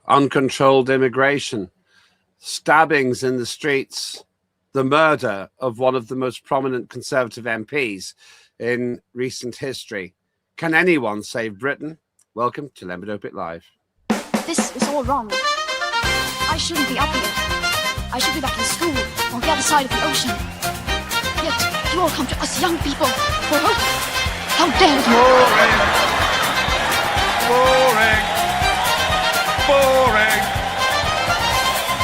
uncontrolled immigration, stabbings in the streets, the murder of one of the most prominent Conservative MPs in recent history. Can anyone save Britain? Welcome to Lembit Opik Live. This is all wrong. I shouldn't be up here. I should be back in school on the other side of the ocean. Yet you all come to us young people for hope. How dare you! Boring. Boring.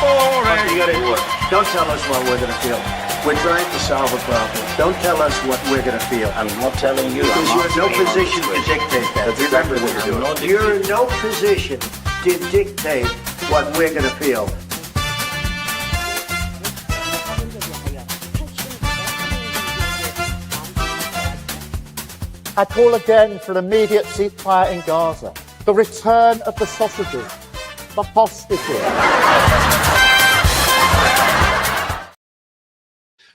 Boring. Okay, you gotta do it. Don't tell us what we're gonna feel. We're trying to solve a problem. Don't tell us what we're gonna feel. I'm not telling you. Because you're in no position to dictate that. Remember what you're doing. You're in no position to dictate what we're gonna feel. I call again for an immediate ceasefire in Gaza, the return of the sausages, the hostages.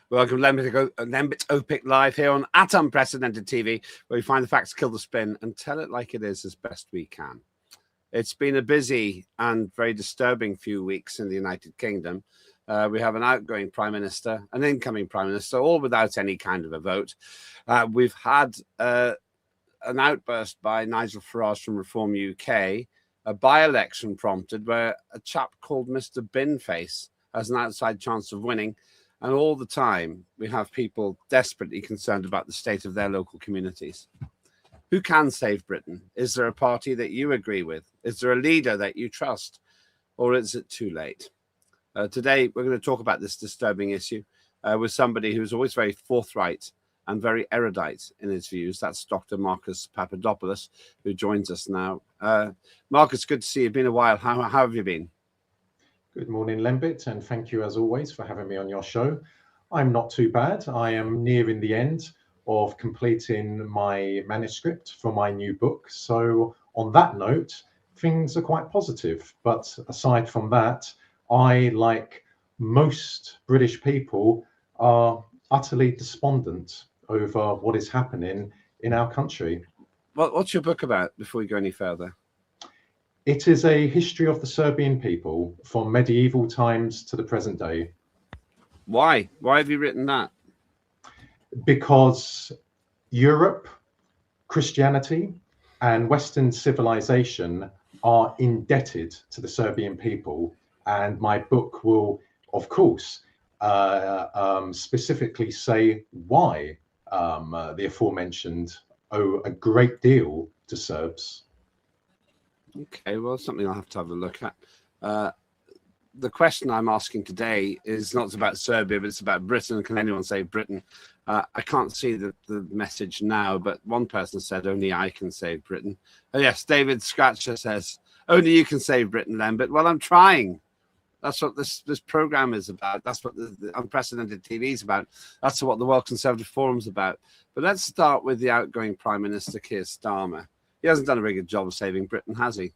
Welcome to Lembit Opik Live here on Unprecedented TV, where we find the facts, kill the spin, and tell it like it is as best we can. It's been a busy and very disturbing few weeks in the United Kingdom. We have an outgoing Prime Minister, an incoming Prime Minister, all without any kind of a vote. We've had an outburst by Nigel Farage from Reform UK, a by-election prompted where a chap called Mr. Binface has an outside chance of winning. And all the time, we have people desperately concerned about the state of their local communities. Who can save Britain? Is there a party that you agree with? Is there a leader that you trust? Or is it too late? Today, we're going to talk about this disturbing issue with somebody who's always very forthright and very erudite in his views. That's Dr. Marcus Papadopoulos, who joins us now. Marcus, good to see you. It's been a while. How have you been? Good morning, Lembit, and thank you as always for having me on your show. I'm not too bad. I am nearing the end of completing my manuscript for my new book. So on that note, things are quite positive. But aside from that, I, like most British people, are utterly despondent over what is happening in our country. What's your book about before we go any further? It is a history of the Serbian people from medieval times to the present day. Why? Why have you written that? Because Europe, Christianity, and Western civilization are indebted to the Serbian people. And my book will, of course, specifically say why the aforementioned owe a great deal to Serbs. Okay, well, something I'll have to have a look at. The question I'm asking today is not about Serbia, but it's about Britain. Can anyone save Britain? I can't see the message now, but one person said, only I can save Britain. Oh, yes, David Scratcher says, only you can save Britain, Lembit. Well, I'm trying. That's what this program is about. That's what the Unprecedented TV is about. That's what the World Conservative Forum is about. But let's start with the outgoing Prime Minister, Keir Starmer. He hasn't done a very good job of saving Britain, has he?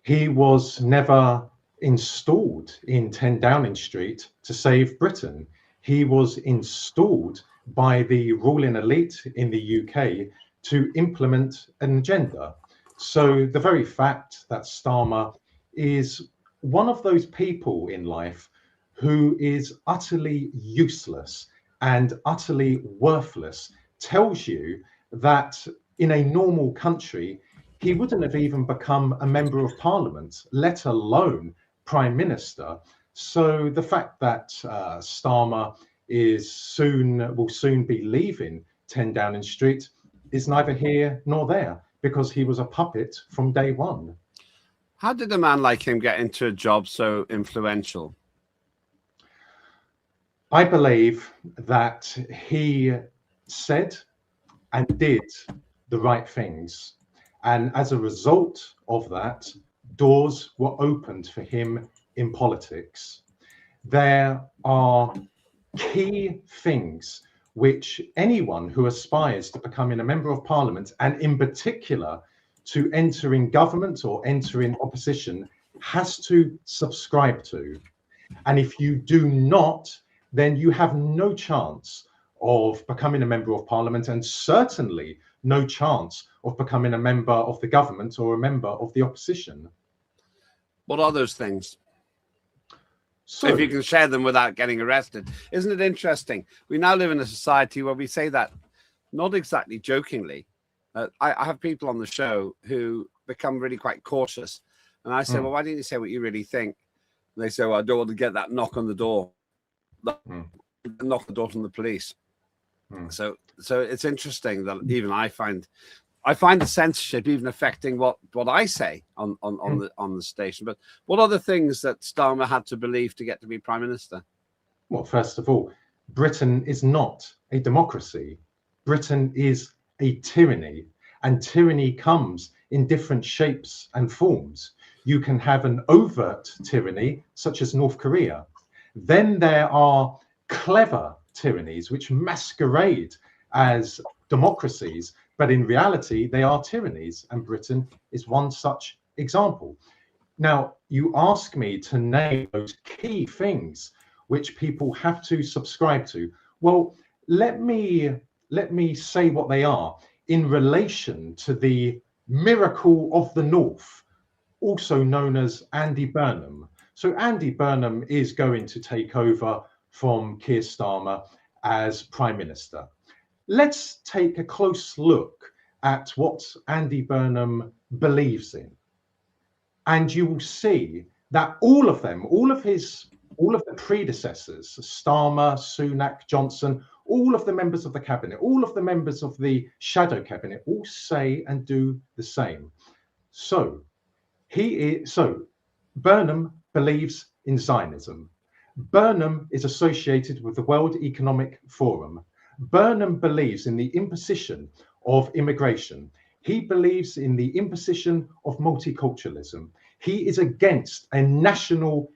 He was never installed in 10 Downing Street to save Britain. He was installed by the ruling elite in the UK to implement an agenda. So the very fact that Starmer is one of those people in life who is utterly useless and utterly worthless tells you that in a normal country, he wouldn't have even become a member of parliament, let alone prime minister. So the fact that Starmer will soon be leaving 10 Downing Street is neither here nor there, because he was a puppet from day one. How did a man like him get into a job so influential? I believe that he said and did the right things. And as a result of that, doors were opened for him in politics. There are key things which anyone who aspires to becoming a member of parliament, and in particular to enter in government or enter in opposition, has to subscribe to. And if you do not, then you have no chance of becoming a member of parliament, and certainly no chance of becoming a member of the government or a member of the opposition. What are those things? So, if you can share them without getting arrested. Isn't it interesting? We now live in a society where we say that not exactly jokingly. I have people on the show who become really quite cautious. And I say, well, why didn't you say what you really think? And they say, well, I don't want to get that knock on the door. Knock on the door from the police. So it's interesting that even I find the censorship even affecting what I say on the station. But what are the things that Starmer had to believe to get to be prime minister? Well, first of all, Britain is not a democracy. Britain is a tyranny, and tyranny comes in different shapes and forms. You can have an overt tyranny, such as North Korea. Then there are clever tyrannies which masquerade as democracies, but in reality, they are tyrannies, and Britain is one such example. Now, you ask me to name those key things which people have to subscribe to. Well, let me say what they are in relation to the miracle of the North, also known as Andy Burnham. So Andy Burnham is going to take over from Keir Starmer as Prime Minister. Let's take a close look at what Andy Burnham believes in. And you will see that all of the predecessors, Starmer, Sunak, Johnson, all of the members of the cabinet, all of the members of the shadow cabinet, all say and do the same. So Burnham believes in Zionism. Burnham is associated with the World Economic Forum. Burnham believes in the imposition of immigration. He believes in the imposition of multiculturalism. He is against a national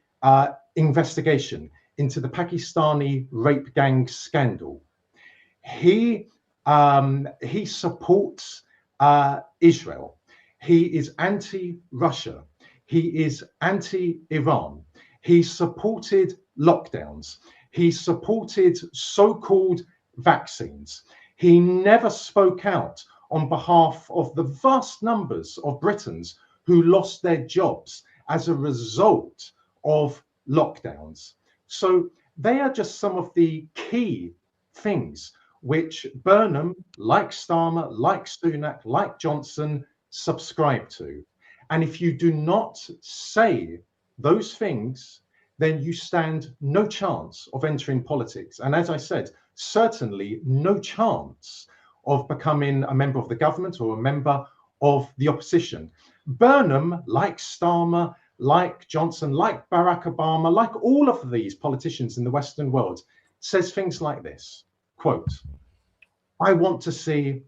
investigation into the Pakistani rape gang scandal. He supports Israel. He is anti-Russia. He is anti-Iran. He supported lockdowns. He supported so-called vaccines. He never spoke out on behalf of the vast numbers of Britons who lost their jobs as a result of lockdowns. So they are just some of the key things which Burnham, like Starmer, like Sunak, like Johnson, subscribe to. And if you do not say those things, then you stand no chance of entering politics. And as I said, certainly no chance of becoming a member of the government or a member of the opposition. Burnham, like Starmer, like Johnson, like Barack Obama, like all of these politicians in the Western world, says things like this, quote, I want to see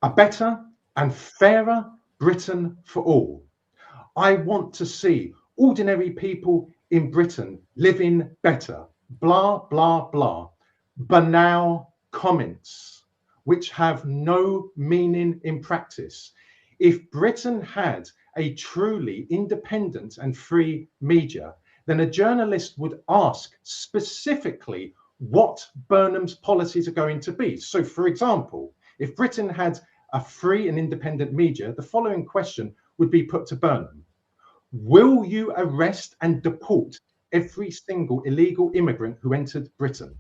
a better and fairer Britain for all. I want to see ordinary people in Britain living better, blah, blah, blah. Banal comments which have no meaning in practice. If Britain had a truly independent and free media, then a journalist would ask specifically what Burnham's policies are going to be. So, for example, if Britain had a free and independent media, the following question would be put to Burnham. Will you arrest and deport every single illegal immigrant who entered Britain?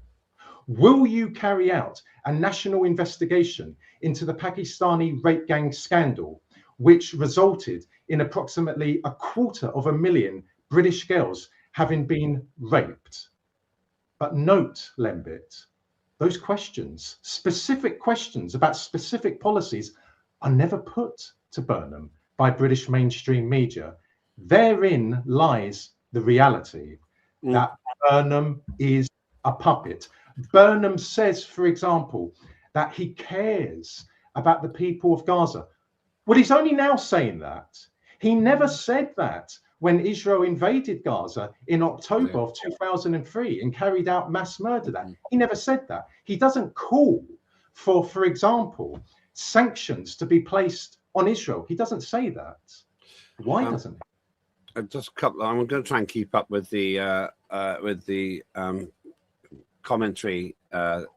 Will you carry out a national investigation into the Pakistani rape gang scandal, which resulted in approximately 250,000 British girls having been raped? But note, Lembit, those questions, specific questions about specific policies, are never put to Burnham by British mainstream media. Therein lies the reality that Burnham is a puppet. Burnham says, for example, that he cares about the people of Gaza. Well, he's only now saying that. He never said that when Israel invaded Gaza in October of 2003 and carried out mass murder there. He never said that. He doesn't call for example, sanctions to be placed on Israel. He doesn't say that. Why doesn't he? Just a couple. I'm going to try and keep up with the commentary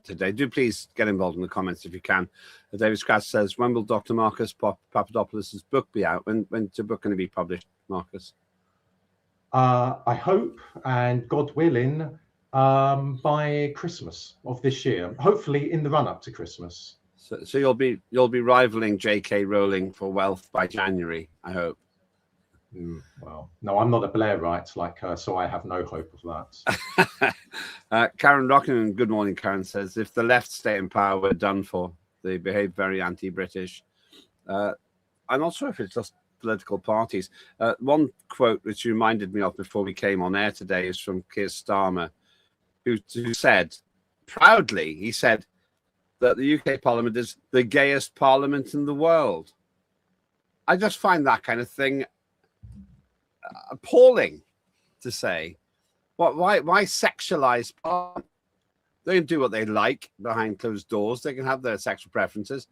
today. Do please get involved in the comments if you can. David Scratch says, when will Dr. Marcus Papadopoulos' book be out? When's the book going to be published, Marcus? I hope, and God willing, by Christmas of this year. Hopefully in the run-up to Christmas. So you'll be rivaling J.K. Rowling for wealth by January, I hope. Well, no, I'm not a Blairite like her, so I have no hope of that. Karen Rockin, good morning, Karen, says, if the left stay in power, we're done for. They behave very anti-British. I'm not sure if it's just political parties. One quote which reminded me of before we came on air today is from Keir Starmer, who said, proudly, he said that the UK Parliament is the gayest parliament in the world. I just find that kind of thing appalling to say. Why sexualize Parliament? They can do what they like behind closed doors. They can have their sexual preferences.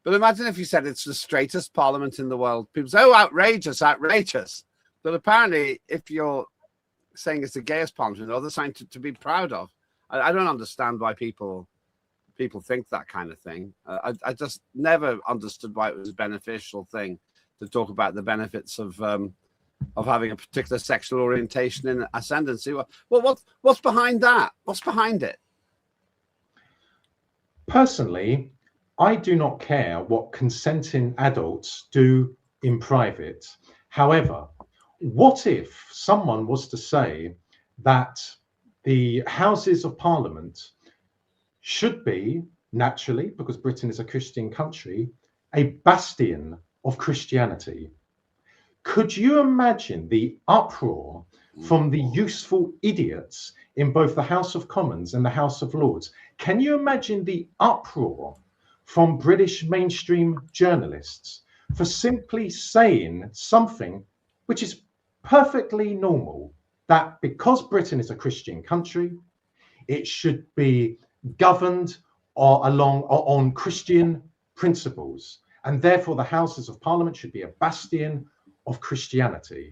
But imagine if you said it's the straightest parliament in the world. People say, oh, outrageous, outrageous. But apparently, if you're saying it's the gayest parliament in the world, there's something to be proud of. I don't understand why people think that kind of thing. I just never understood why it was a beneficial thing to talk about the benefits of having a particular sexual orientation in ascendancy. Well, what's behind that? What's behind it? Personally, I do not care what consenting adults do in private. However, what if someone was to say that the Houses of Parliament should be, naturally, because Britain is a Christian country, a bastion of Christianity? Could you imagine the uproar from the useful idiots in both the House of Commons and the House of Lords? Can you imagine the uproar from British mainstream journalists for simply saying something which is perfectly normal, that because Britain is a Christian country, it should be governed on Christian principles, and therefore the Houses of Parliament should be a bastion of Christianity.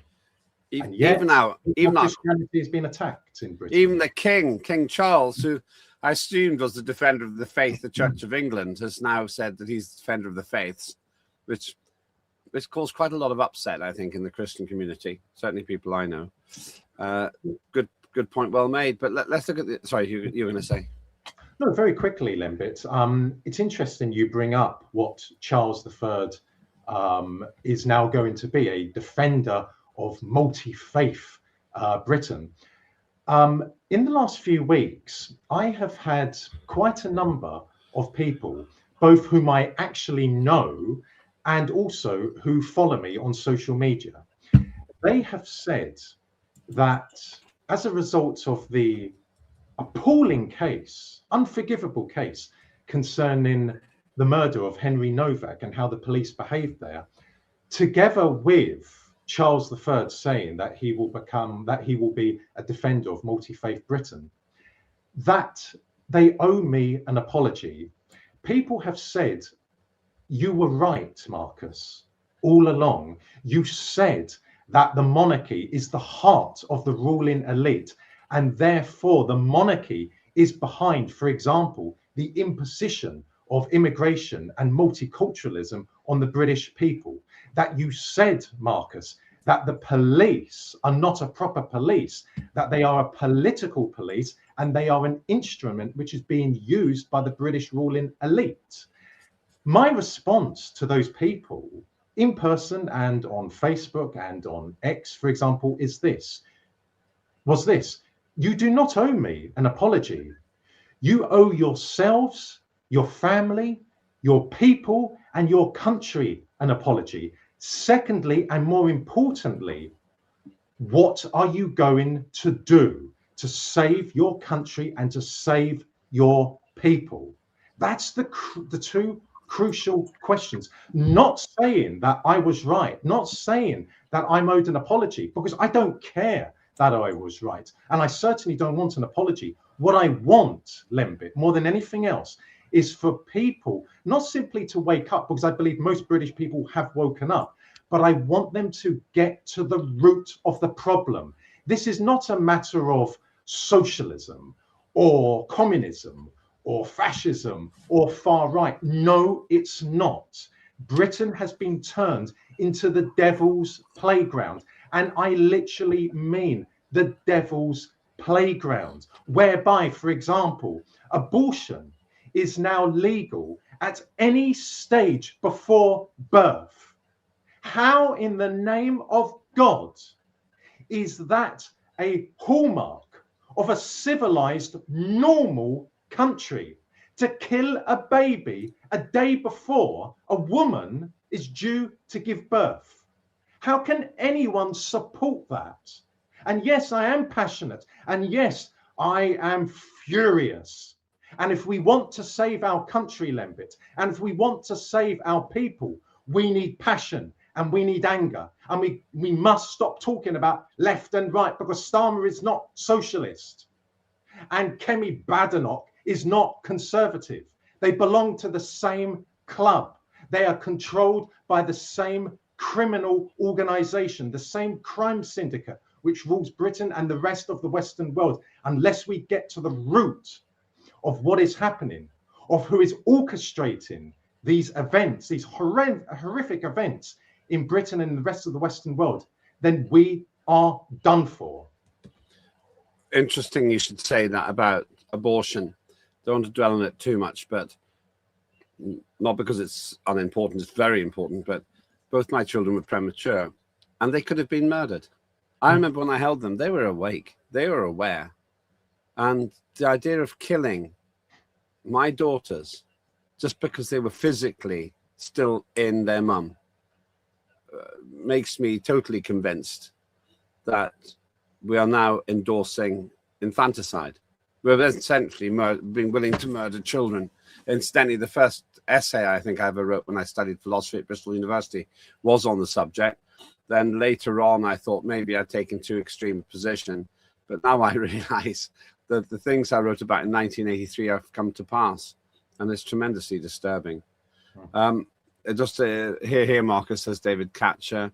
And yet, even now, Christianity has been attacked in Britain. Even the King Charles, who I assumed was the defender of the faith, the Church of England, has now said that he's the defender of the faiths, which caused quite a lot of upset, I think, in the Christian community. Certainly, people I know. Good point, well made. But let's look at the. Sorry, you were going to say. No, very quickly, Lembit. It's interesting you bring up what Charles III is now going to be, a defender of multi-faith Britain. In the last few weeks, I have had quite a number of people, both whom I actually know and also who follow me on social media. They have said that as a result of the appalling case, unforgivable case concerning the murder of Henry Novak and how the police behaved there, together with Charles III saying that he will be a defender of multi-faith Britain, that they owe me an apology. People have said, you were right, Marcus, all along. You said that the monarchy is the heart of the ruling elite, and therefore the monarchy is behind, for example, the imposition of immigration and multiculturalism on the British people. That you said, Marcus, that the police are not a proper police, that they are a political police, and they are an instrument which is being used by the British ruling elite. My response to those people, in person and on Facebook and on X, for example, was this: you do not owe me an apology. You owe yourselves, your family, your people, and your country an apology. Secondly, and more importantly, what are you going to do to save your country and to save your people? That's the two crucial questions. Not saying that I was right, not saying that I'm owed an apology, because I don't care that I was right. And I certainly don't want an apology. What I want, Lembit, more than anything else, is for people not simply to wake up, because I believe most British people have woken up, but I want them to get to the root of the problem. This is not a matter of socialism or communism or fascism or far right. No, it's not. Britain has been turned into the devil's playground. And I literally mean the devil's playground, whereby, for example, abortion is now legal at any stage before birth. How in the name of God is that a hallmark of a civilized, normal country, to kill a baby a day before a woman is due to give birth? How can anyone support that? And yes, I am passionate. And yes, I am furious. And if we want to save our country, Lembit, and if we want to save our people, we need passion and we need anger. And we must stop talking about left and right, because Starmer is not socialist. And Kemi Badenoch is not conservative. They belong to the same club. They are controlled by the same criminal organization, the same crime syndicate which rules Britain and the rest of the Western world. Unless we get to the root of what is happening, of who is orchestrating these events, these horrific events in Britain and the rest of the Western world, then we are done for. Interesting you should say that about abortion. Don't want to dwell on it too much, but not because it's unimportant, it's very important, but both my children were premature and they could have been murdered. I remember when I held them, they were awake, they were aware. And the idea of killing my daughters just because they were physically still in their mum makes me totally convinced that we are now endorsing infanticide. We're essentially being willing to murder children. Incidentally, the first essay I think I ever wrote when I studied philosophy at Bristol University was on the subject. Then later on, I thought maybe I'd taken too extreme a position. But now I realize that the things I wrote about in 1983 have come to pass. And it's tremendously disturbing. Just here, Marcus, says David Catcher.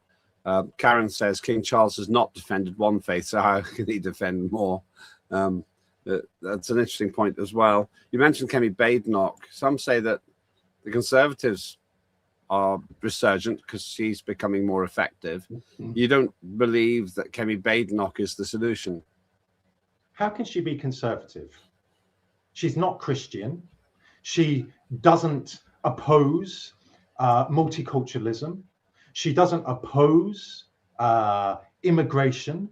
Karen says King Charles has not defended one faith, so how can he defend more? That's an interesting point as well. You mentioned Kemi Badenoch. Some say that the Conservatives are resurgent because she's becoming more effective. You don't believe that Kemi Badenoch is the solution? How can she be conservative? She's not Christian. She doesn't oppose multiculturalism. She doesn't oppose immigration.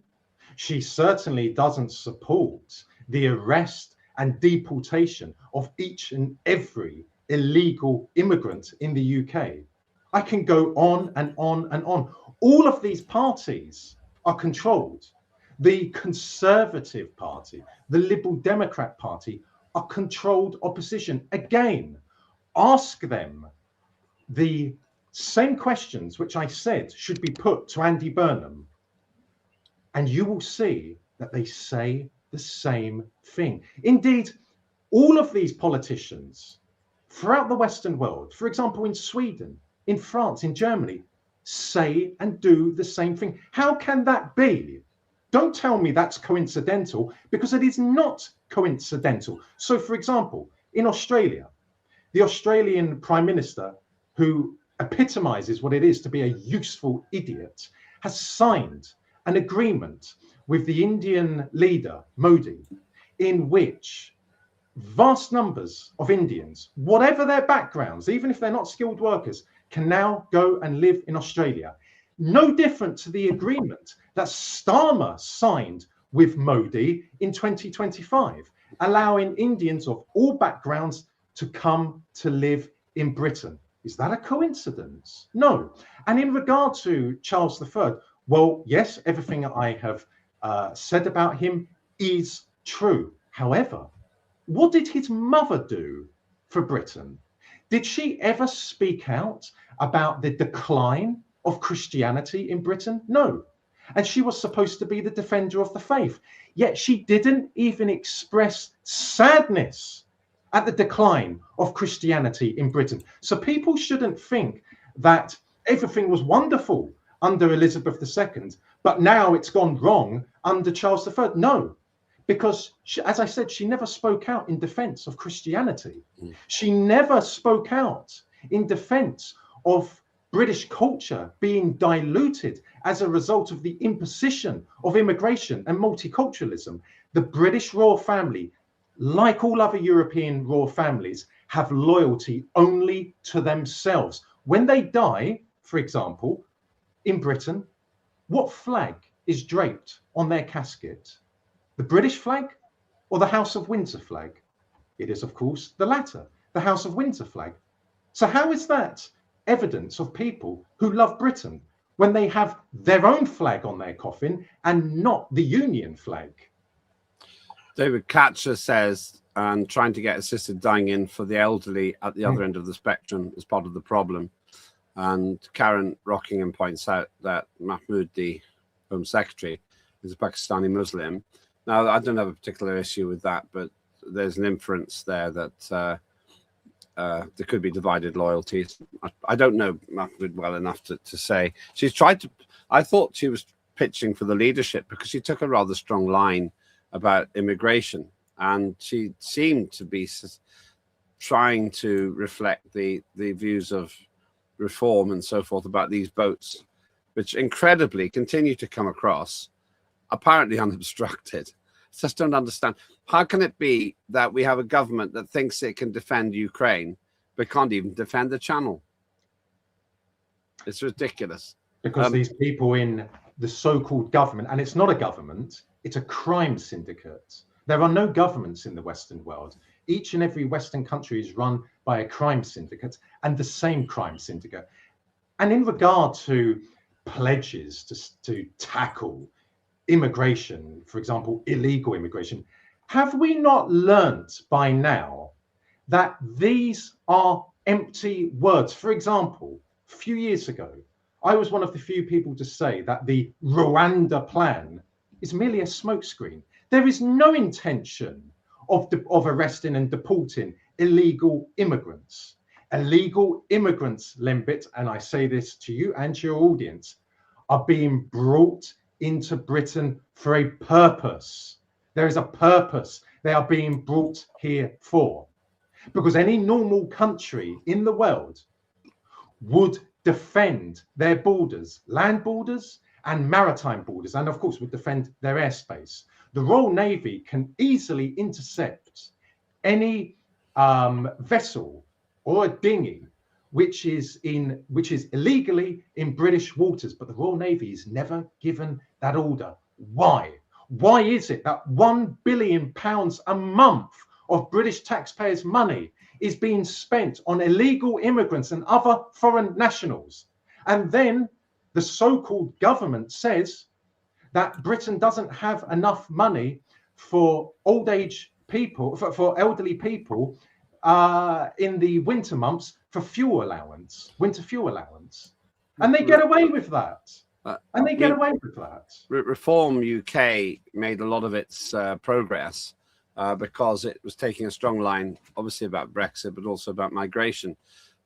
She certainly doesn't support the arrest and deportation of each and every illegal immigrant in the UK. I can go on and on and on. All of these parties are controlled. The Conservative Party, the Liberal Democrat Party are controlled opposition. Again, ask them the same questions which I said should be put to Andy Burnham, and you will see that they say the same thing. Indeed, all of these politicians throughout the Western world, for example, in Sweden, in France, in Germany, say and do the same thing. How can that be? Don't tell me that's coincidental, because it is not coincidental. So, for example, in Australia, the Australian Prime Minister, who epitomizes what it is to be a useful idiot, has signed an agreement with the Indian leader, Modi, in which vast numbers of Indians, whatever their backgrounds, even if they're not skilled workers, can now go and live in Australia. No different to the agreement that Starmer signed with Modi in 2025, allowing Indians of all backgrounds to come to live in Britain. Is that a coincidence? No. And in regard to Charles III, well, yes, everything I have said about him is true. However, what did his mother do for Britain? Did she ever speak out about the decline of Christianity in Britain? No. And she was supposed to be the defender of the faith. Yet she didn't even express sadness at the decline of Christianity in Britain. So people shouldn't think that everything was wonderful under Elizabeth II, but now it's gone wrong under Charles III. No, because as I said, she never spoke out in defense of Christianity. She never spoke out in defense of British culture being diluted as a result of the imposition of immigration and multiculturalism. The British royal family, like all other European royal families, have loyalty only to themselves. When they die, for example, in Britain, what flag is draped on their casket? The British flag or the House of Windsor flag? It is, of course, the latter, the House of Windsor flag. So how is that evidence of people who love Britain when they have their own flag on their coffin and not the Union flag? David Catcher says, and trying to get assisted dying in for the elderly at the other end of the spectrum is part of the problem. And Karen Rockingham points out that Mahmoud, the Home Secretary, is a Pakistani Muslim. Now, I don't have a particular issue with that, but there's an inference there that there could be divided loyalties. I don't know Mahmoud well enough to say. She's tried to, I thought she was pitching for the leadership because she took a rather strong line about immigration. And she seemed to be trying to reflect the views of reform and so forth about these boats, which incredibly continue to come across, apparently unobstructed. Just don't understand. How can it be that we have a government that thinks it can defend Ukraine, but can't even defend the Channel? It's ridiculous. Because these people in the so-called government, and it's not a government, it's a crime syndicate. There are no governments in the Western world. Each and every Western country is run by a crime syndicate, and the same crime syndicate. And in regard to pledges to tackle immigration, for example, illegal immigration, have we not learnt by now that these are empty words? For example, a few years ago, I was one of the few people to say that the Rwanda plan is merely a smokescreen. There is no intention of arresting and deporting illegal immigrants. Illegal immigrants, Lembit, and I say this to you and to your audience, are being brought into Britain for a purpose. There is a purpose they are being brought here for. Because any normal country in the world would defend their borders, land borders and maritime borders, and of course would defend their airspace. The Royal Navy can easily intercept any vessel or a dinghy which is illegally in British waters, but the Royal Navy is never given that order. Why? Why is it that £1 billion a month of British taxpayers' money is being spent on illegal immigrants and other foreign nationals? And then the so-called government says that Britain doesn't have enough money for old age people, for elderly people in the winter months for fuel allowance, winter fuel allowance. And they get away with that. Reform UK made a lot of its progress because it was taking a strong line, obviously about Brexit, but also about migration.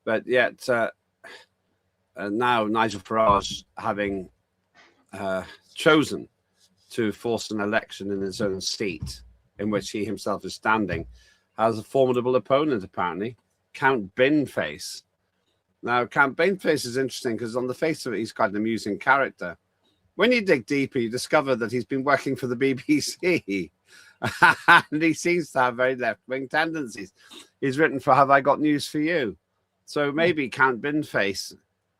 But yet now Nigel Farage, having chosen to force an election in his own seat, in which he himself is standing, has a formidable opponent, apparently, Count Binface. Now, Count Binface is interesting because on the face of it, he's quite an amusing character. When you dig deeper, you discover that he's been working for the BBC. And he seems to have very left-wing tendencies. He's written for Have I Got News for You? So maybe Count Binface,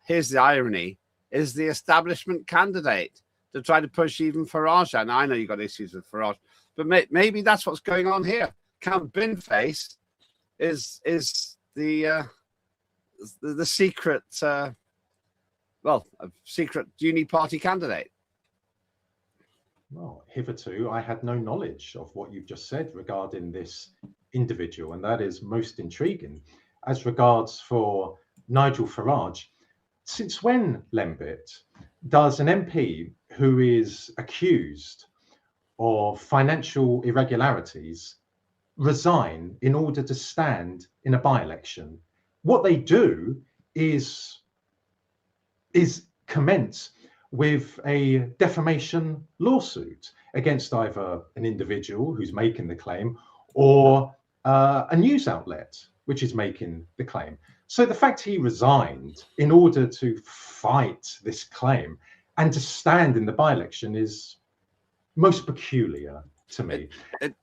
here's the irony, is the establishment candidate to try to push even Farage out. Now, I know you've got issues with Farage, but maybe that's what's going on here. Count Binface is the secret, secret uni party candidate. Well, hitherto, I had no knowledge of what you've just said regarding this individual, and that is most intriguing. As regards for Nigel Farage, since when, Lembit, does an MP who is accused of financial irregularities resign in order to stand in a by-election? What they do is commence with a defamation lawsuit against either an individual who's making the claim or a news outlet which is making the claim. So the fact he resigned in order to fight this claim and to stand in the by-election is most peculiar to me.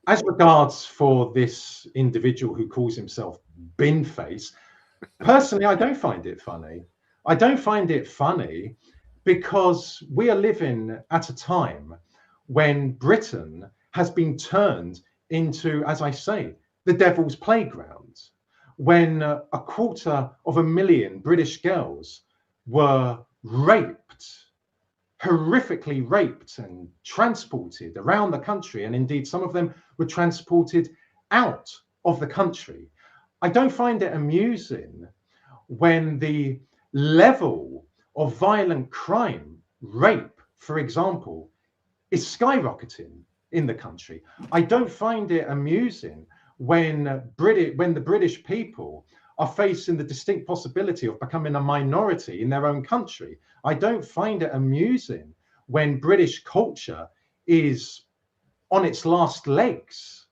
As regards for this individual who calls himself Binface, personally, I don't find it funny. I don't find it funny because we are living at a time when Britain has been turned into, as I say, the devil's playground, when 250,000 British girls were raped, horrifically raped and transported around the country, and indeed some of them were transported out of the country. I don't find it amusing when the level of violent crime, rape, for example, is skyrocketing in the country. I don't find it amusing when the British people are facing the distinct possibility of becoming a minority in their own country. I don't find it amusing when British culture is on its last legs.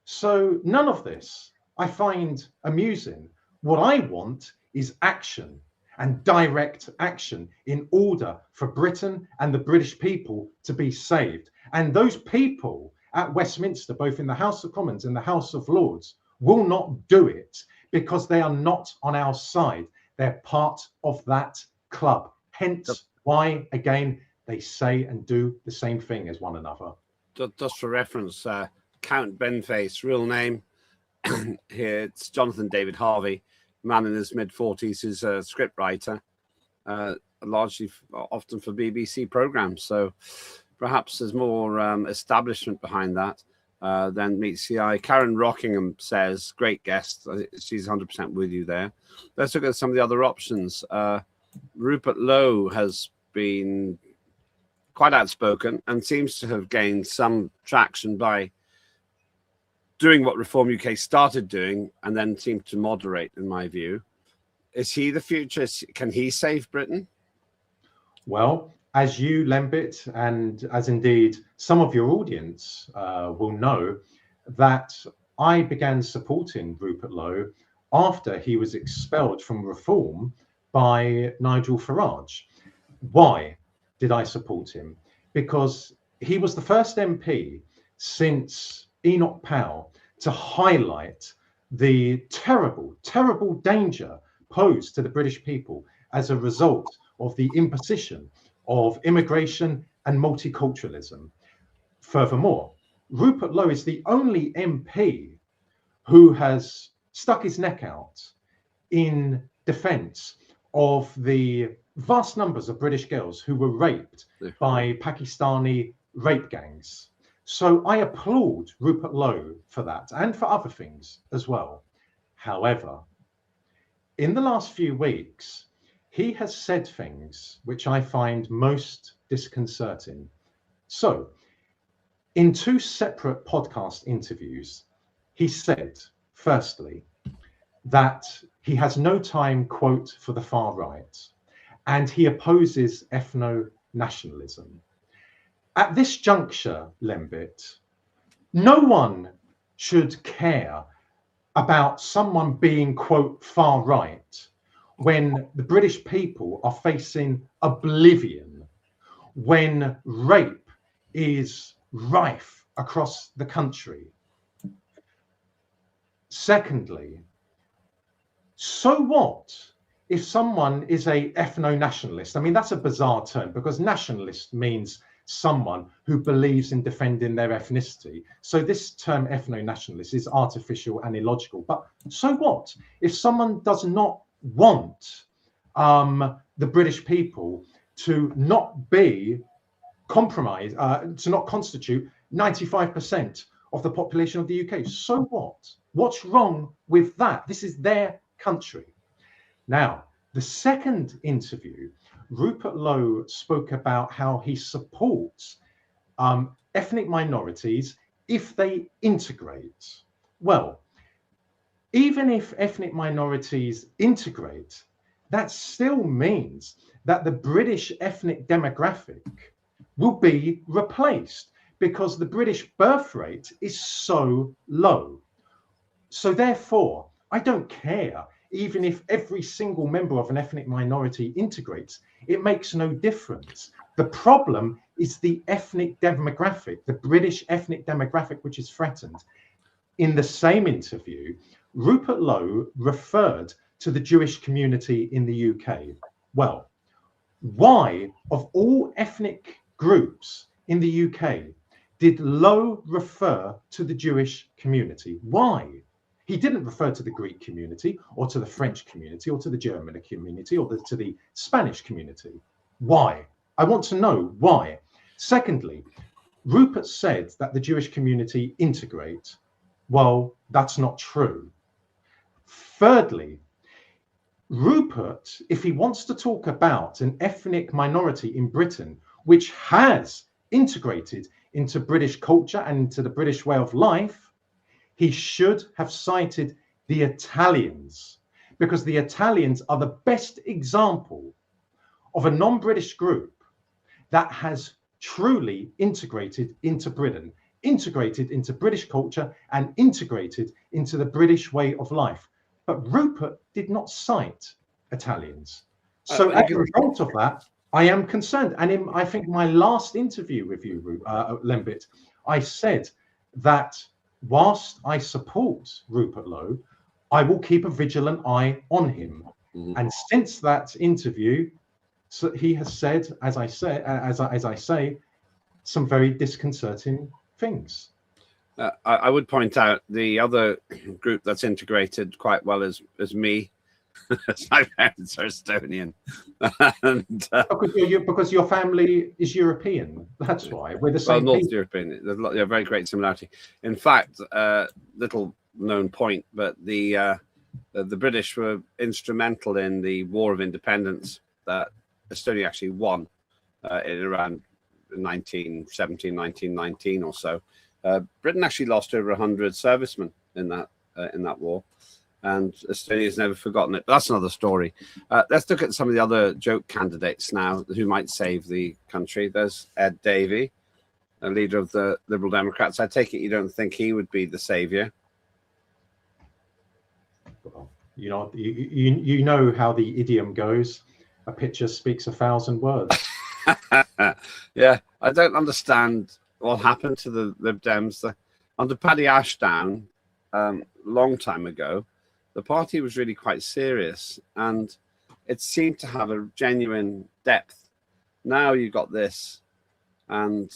So none of this I find amusing. What I want is action, and direct action, in order for Britain and the British people to be saved. And those people at Westminster, both in the House of Commons and the House of Lords, will not do it because they are not on our side. They're part of that club. Hence why, again, they say and do the same thing as one another. Just for reference, Count Benface, real name, here it's Jonathan David Harvey, man in his mid-40s, who's a scriptwriter, largely often for BBC programmes. So perhaps there's more establishment behind that than meets the eye. Karen Rockingham says, great guest. She's 100% with you there. Let's look at some of the other options. Rupert Lowe has been quite outspoken and seems to have gained some traction by doing what Reform UK started doing and then seemed to moderate, in my view. Is he the future? Can he save Britain? Well, as you, Lembit, and as indeed some of your audience will know, that I began supporting Rupert Lowe after he was expelled from Reform by Nigel Farage. Why did I support him? Because he was the first MP since Enoch Powell to highlight the terrible, terrible danger posed to the British people as a result of the imposition of immigration and multiculturalism. Furthermore, Rupert Lowe is the only MP who has stuck his neck out in defence of the vast numbers of British girls who were raped by Pakistani rape gangs. So I applaud Rupert Lowe for that and for other things as well. However, in the last few weeks, he has said things which I find most disconcerting. So, in two separate podcast interviews, he said, firstly, that he has no time, quote, for the far right, and he opposes ethno-nationalism. At this juncture, Lembit, no one should care about someone being, quote, far right when the British people are facing oblivion, when rape is rife across the country. Secondly, so what if someone is a ethno-nationalist? I mean, that's a bizarre term because nationalist means someone who believes in defending their ethnicity. So this term ethno-nationalist is artificial and illogical. But so what if someone does not want the British people to not be compromised, to not constitute 95% of the population of the UK? So what? What's wrong with that? This is their country. Now, the second interview, Rupert Lowe spoke about how he supports ethnic minorities if they integrate. Well, even if ethnic minorities integrate, that still means that the British ethnic demographic will be replaced because the British birth rate is so low. So therefore, I don't care even if every single member of an ethnic minority integrates. It makes no difference. The problem is the ethnic demographic, the British ethnic demographic, which is threatened. In the same interview, Rupert Lowe referred to the Jewish community in the UK. Well, why, of all ethnic groups in the UK, did Lowe refer to the Jewish community? Why? He didn't refer to the Greek community or to the French community or to the German community or to the Spanish community. Why? I want to know why. Secondly, Rupert said that the Jewish community integrate. Well, that's not true. Thirdly, Rupert, if he wants to talk about an ethnic minority in Britain, which has integrated into British culture and into the British way of life, he should have cited the Italians, because the Italians are the best example of a non-British group that has truly integrated into Britain, integrated into British culture and integrated into the British way of life. But Rupert did not cite Italians. So as a result of that, I am concerned. And in, I think, my last interview with you, Lembit, I said that whilst I support Rupert Lowe, I will keep a vigilant eye on him. And since that interview, so he has said, as I say, some very disconcerting things. I would point out the other group that's integrated quite well is me. My parents are Estonian. And, because your family is European. That's why. We're the same. North European. There's a very great similarity. In fact, little known point, but the British were instrumental in the War of Independence that Estonia actually won in around 1917, 1919 or so. Britain actually lost over 100 servicemen in that war. And Estonia's never forgotten it. But that's another story. Let's look at some of the other joke candidates now who might save the country. There's Ed Davey, a leader of the Liberal Democrats. I take it you don't think he would be the saviour? Well, you know how the idiom goes. A picture speaks 1,000 words. Yeah, I don't understand what happened to the Lib Dems. Under Paddy Ashdown, long time ago, the party was really quite serious and it seemed to have a genuine depth. Now you've got this, and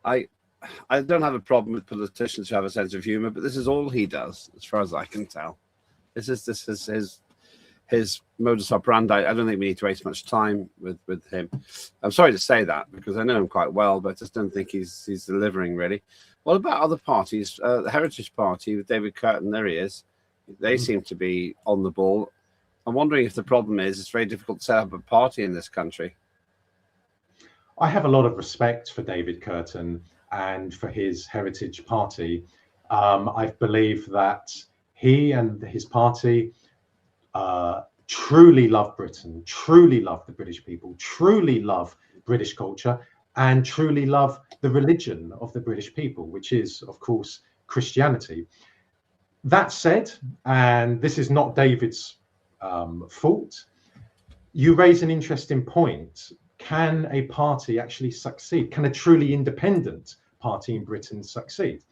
I don't have a problem with politicians who have a sense of humor, but this is all he does, as far as I can tell. This is his modus operandi. I don't think we need to waste much time with him. I'm sorry to say that because I know him quite well, but I just don't think he's delivering really. What about other parties? The Heritage Party with David Curtin, there he is. They seem to be on the ball. I'm wondering if the problem is it's very difficult to set up a party in this country. I have a lot of respect for David Curtin and for his Heritage Party. I believe that he and his party truly love Britain, truly love the British people, truly love British culture, and truly love the religion of the British people, which is, of course, Christianity. That said, and this is not David's fault, you raise an interesting point. Can a party actually succeed? Can a truly independent party in Britain succeed?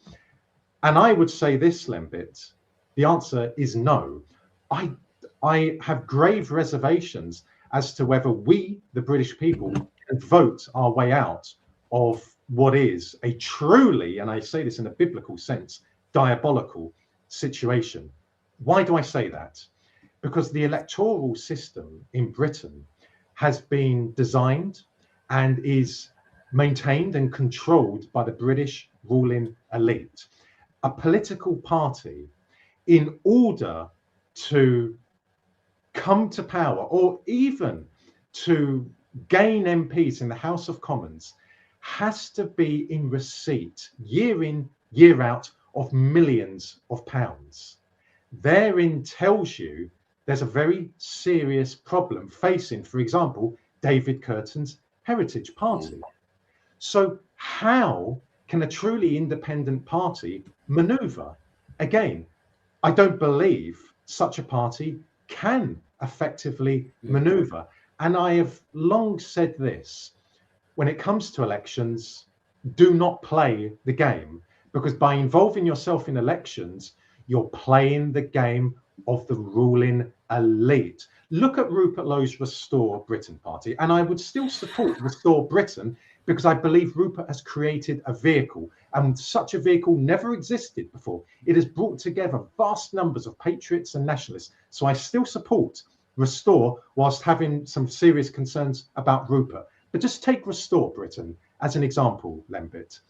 And I would say this, Lembit, the answer is no. I have grave reservations as to whether we, the British people, can vote our way out of what is a truly, and I say this in a biblical sense, diabolical situation. Why do I say that? Because the electoral system in Britain has been designed and is maintained and controlled by the British ruling elite. A political party, in order to come to power or even to gain MPs in the House of Commons, has to be in receipt year in, year out of millions of pounds. Therein tells you there's a very serious problem facing, for example, David Curtin's Heritage Party. So how can a truly independent party maneuver? Again, I don't believe such a party can effectively maneuver. And I have long said this, when it comes to elections, do not play the game, because by involving yourself in elections, you're playing the game of the ruling elite. Look at Rupert Lowe's Restore Britain party, and I would still support Restore Britain because I believe Rupert has created a vehicle, and such a vehicle never existed before. It has brought together vast numbers of patriots and nationalists. So I still support Restore, whilst having some serious concerns about Rupert. But just take Restore Britain as an example, Lembit.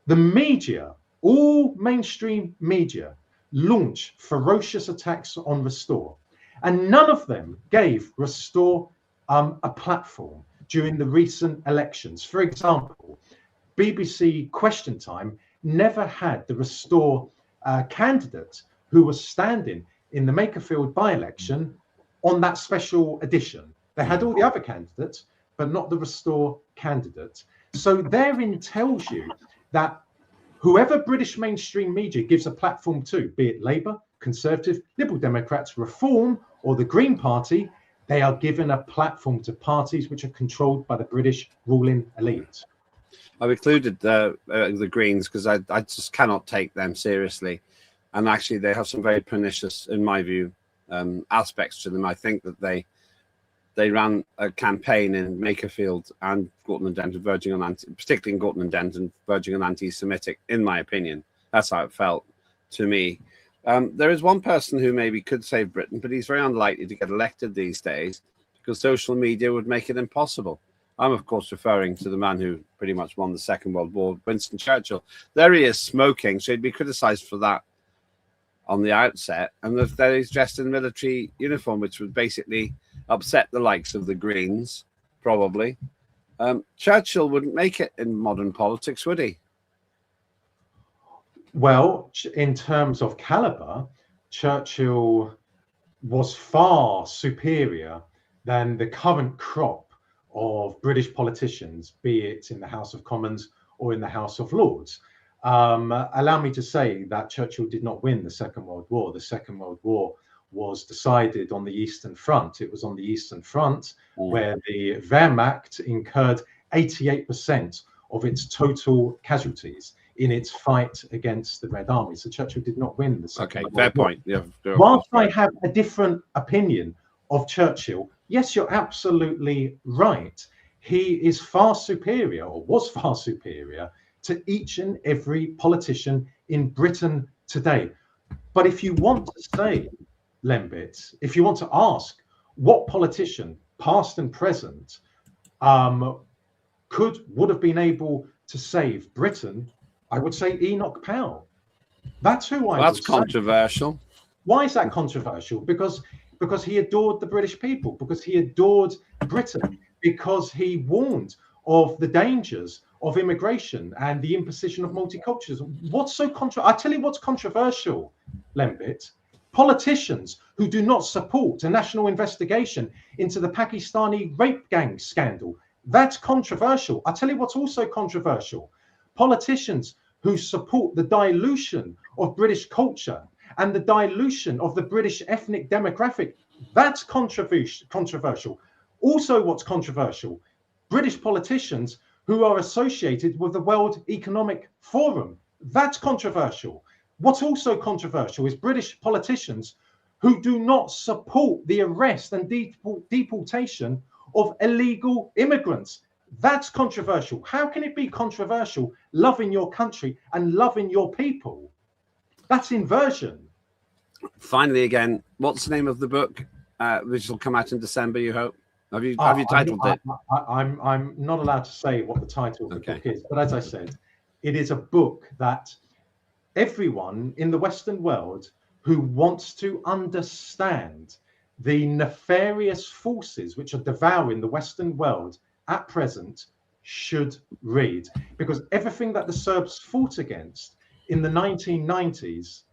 The media, all mainstream media, launch ferocious attacks on Restore, and none of them gave Restore a platform during the recent elections. For example, BBC Question Time never had the Restore candidate who was standing in the Makerfield by-election on that special edition. They had all the other candidates, but not the Restore candidate. So therein tells you that whoever British mainstream media gives a platform to, be it Labour, Conservative, Liberal Democrats, Reform, or the Green Party, they are given a platform to parties which are controlled by the British ruling elite. I've included the Greens because I just cannot take them seriously. And actually, they have some very pernicious, in my view, aspects to them. I think that they ran a campaign in Makerfield and Gorton and Denton, verging on particularly in Gorton and Denton, verging on anti-Semitic, in my opinion. That's how it felt to me. There is one person who maybe could save Britain, but he's very unlikely to get elected these days because social media would make it impossible. I'm, of course, referring to the man who pretty much won the Second World War, Winston Churchill. There he is smoking, so he'd be criticised for that on the outset. And there he's dressed in military uniform, which would basically upset the likes of the Greens, probably. Churchill wouldn't make it in modern politics, would he? Well, in terms of caliber, Churchill was far superior than the current crop of British politicians, be it in the House of Commons or in the House of Lords. Allow me to say that Churchill did not win the Second World War. The Second World War was decided on the Eastern Front. It was on the Eastern Front where the Wehrmacht incurred 88% of its total casualties in its fight against the Red Army. So Churchill did not win the Second World War. Fair point. Yeah, whilst I have a different opinion of Churchill, yes, you're absolutely right. He is far superior, or was far superior, to each and every politician in Britain today. But if you want to say, Lembit, if you want to ask what politician, past and present, would have been able to save Britain, I would say Enoch Powell. That's who I would say. That's controversial. Why is that controversial? Because he adored the British people, because he adored Britain, because he warned of the dangers of immigration and the imposition of multiculturalism. What's so I tell you what's controversial, Lembit. Politicians who do not support a national investigation into the Pakistani rape gang scandal. That's controversial. I tell you what's also controversial. Politicians who support the dilution of British culture and the dilution of the British ethnic demographic. That's controversial. Also, what's controversial? British politicians who are associated with the World Economic Forum. That's controversial. What's also controversial is British politicians who do not support the arrest and deportation of illegal immigrants. That's controversial. How can it be controversial loving your country and loving your people? That's inversion. Finally, again, what's the name of the book, which will come out in December, you hope? Have you titled it? I'm not allowed to say what the title of the book is, but as I said, it is a book that everyone in the Western world who wants to understand the nefarious forces which are devouring the Western world at present should read, because everything that the Serbs fought against in the 1990s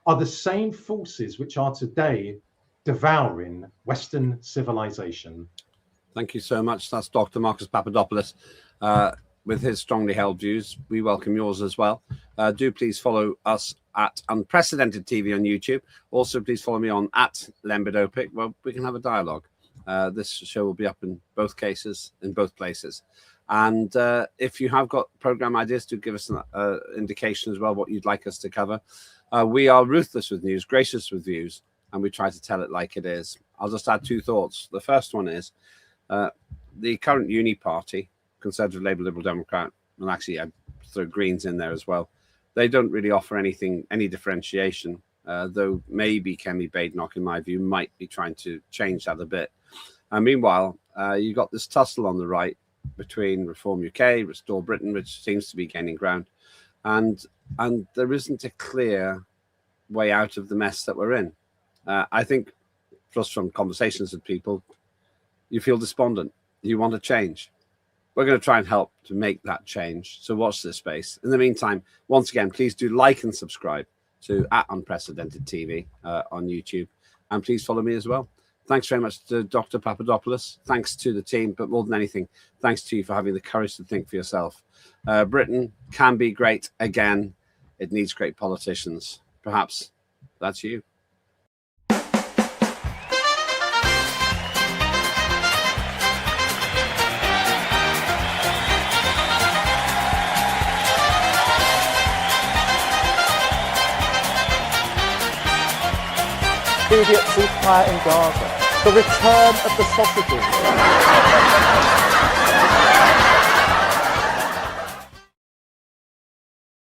are the same forces which are today devouring Western civilization. Thank you so much. That's Dr. Marcus Papadopoulos with his strongly held views. We welcome yours as well. Do please follow us at Unprecedented TV on YouTube. Also, please follow me on at Lembit Opik. Well, we can have a dialogue. This show will be up in both cases, in both places. And if you have got program ideas, do give us an indication as well what you'd like us to cover. We are ruthless with news, gracious with views, and we try to tell it like it is. I'll just add two thoughts. The first one is the current uni party, Conservative, Labour, Liberal, Democrat, and actually I throw Greens in there as well. They don't really offer anything, any differentiation, though maybe Kemi Badenoch, in my view, might be trying to change that a bit. Meanwhile, you've got this tussle on the right between Reform UK, Restore Britain, which seems to be gaining ground, and there isn't a clear way out of the mess that we're in. I think, just from conversations with people, you feel despondent. You want to change. We're going to try and help to make that change. So watch this space. In the meantime, once again, please do like and subscribe to at Unprecedented TV on YouTube, and please follow me as well. Thanks very much to Dr. Papadopoulos. Thanks to the team, but more than anything, thanks to you for having the courage to think for yourself. Britain can be great again. It needs great politicians. Perhaps that's you. Immediate ceasefire in Gaza. The return of the sausages.